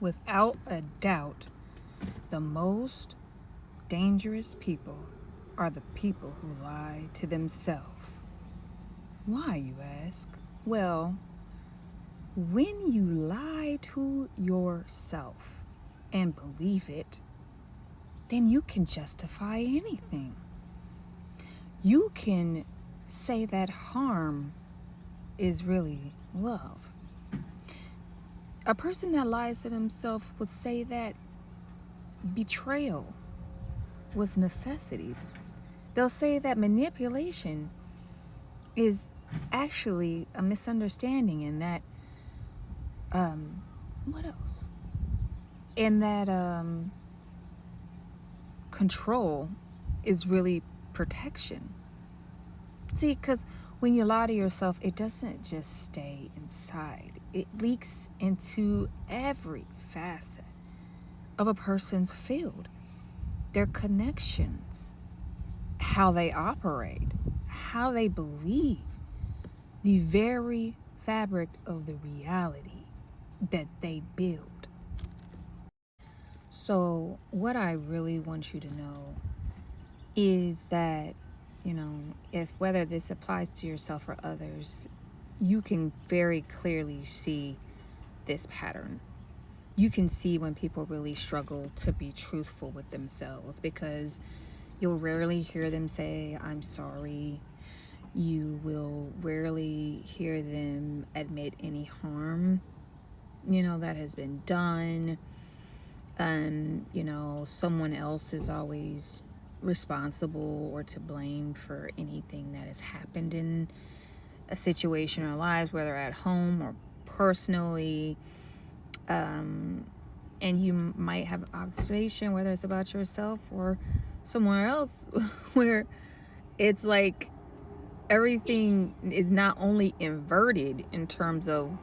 Without a doubt, the most dangerous people are the people who lie to themselves. Why, you ask? Well, when you lie to yourself and believe it, then you can justify anything. You can say that harm is really love. A person that lies to themselves would say that betrayal was necessity. They'll say that manipulation is actually a misunderstanding, and that what else? And that control is really protection. See, because when you lie to yourself, it doesn't just stay inside. It leaks into every facet of a person's field, their connections, how they operate, how they believe, the very fabric of the reality that they build. So, what I really want you to know is that, if whether this applies to yourself or others, you can very clearly see this pattern. You can see when people really struggle to be truthful with themselves, because you'll rarely hear them say, I'm sorry. You will rarely hear them admit any harm, that has been done. Someone else is always responsible or to blame for anything that has happened in a situation or lives, whether at home or personally. And you might have an observation, whether it's about yourself or somewhere else, where it's like everything is not only inverted in terms of,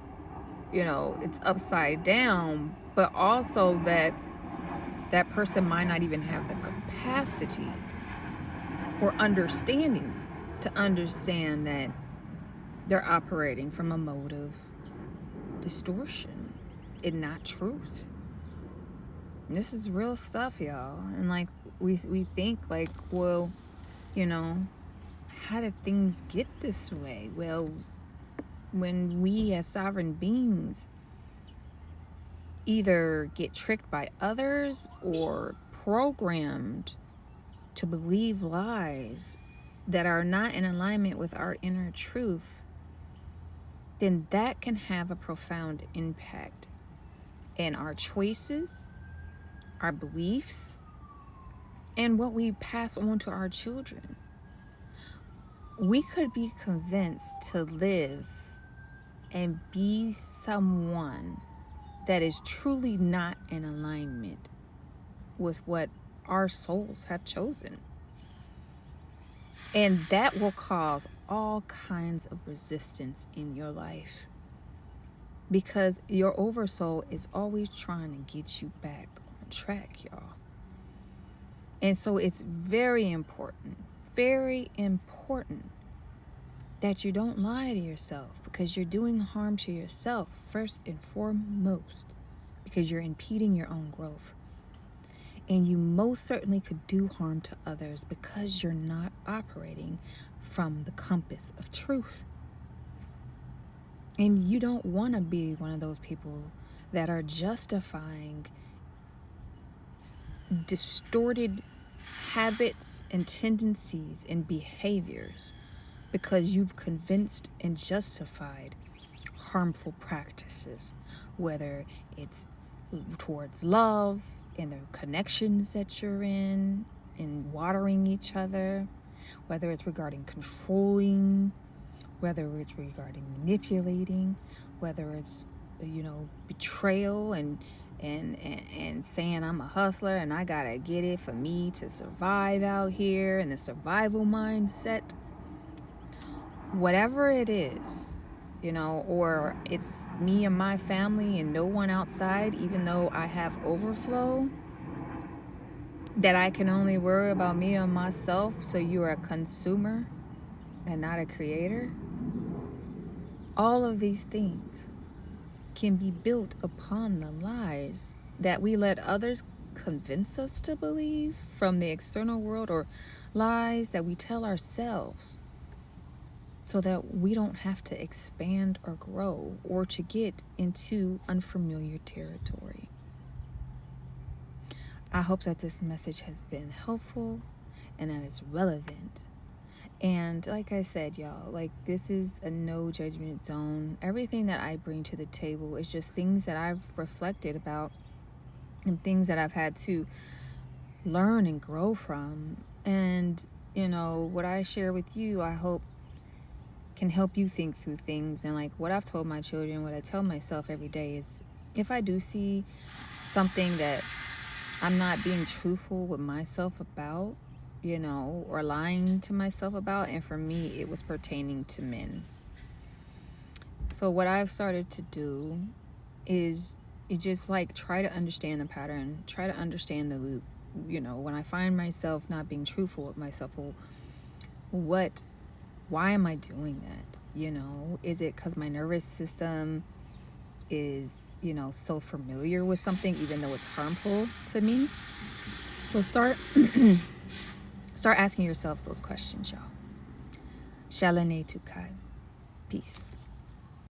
it's upside down, but also that that person might not even have the capacity or understanding to understand that they're operating from a mode of distortion and not truth. And this is real stuff, y'all. And like we think like, well, how did things get this way? Well, when we as sovereign beings either get tricked by others or programmed to believe lies that are not in alignment with our inner truth, then that can have a profound impact in our choices, our beliefs, and what we pass on to our children. We could be convinced to live and be someone that is truly not in alignment with what our souls have chosen. And that will cause all kinds of resistance in your life, because your oversoul is always trying to get you back on track, y'all. And so it's very important that you don't lie to yourself, because you're doing harm to yourself first and foremost, because you're impeding your own growth. And you most certainly could do harm to others because you're not operating from the compass of truth. And you don't want to be one of those people that are justifying distorted habits and tendencies and behaviors because you've convinced and justified harmful practices, whether it's towards love, in the connections that you're in watering each other, whether it's regarding controlling, whether it's regarding manipulating, whether it's, betrayal and saying I'm a hustler and I gotta get it for me to survive out here, and the survival mindset. Whatever it is, or it's me and my family and no one outside, even though I have overflow, that I can only worry about me and myself, so you're a consumer and not a creator. All of these things can be built upon the lies that we let others convince us to believe from the external world, or lies that we tell ourselves, so that we don't have to expand or grow or to get into unfamiliar territory. I hope that this message has been helpful and that it's relevant. And like I said, y'all, like, this is a no judgment zone. Everything that I bring to the table is just things that I've reflected about and things that I've had to learn and grow from. And, what I share with you, I hope can help you think through things. And like what I've told my children, what I tell myself every day is, if I do see something that I'm not being truthful with myself about, or lying to myself about, and for me, it was pertaining to men. So what I've started to do is just like try to understand the pattern, try to understand the loop. When I find myself not being truthful with myself, well, why am I doing that? Is it because my nervous system is, so familiar with something, even though it's harmful to me? So start asking yourselves those questions, y'all. Shalane Tukai. Peace.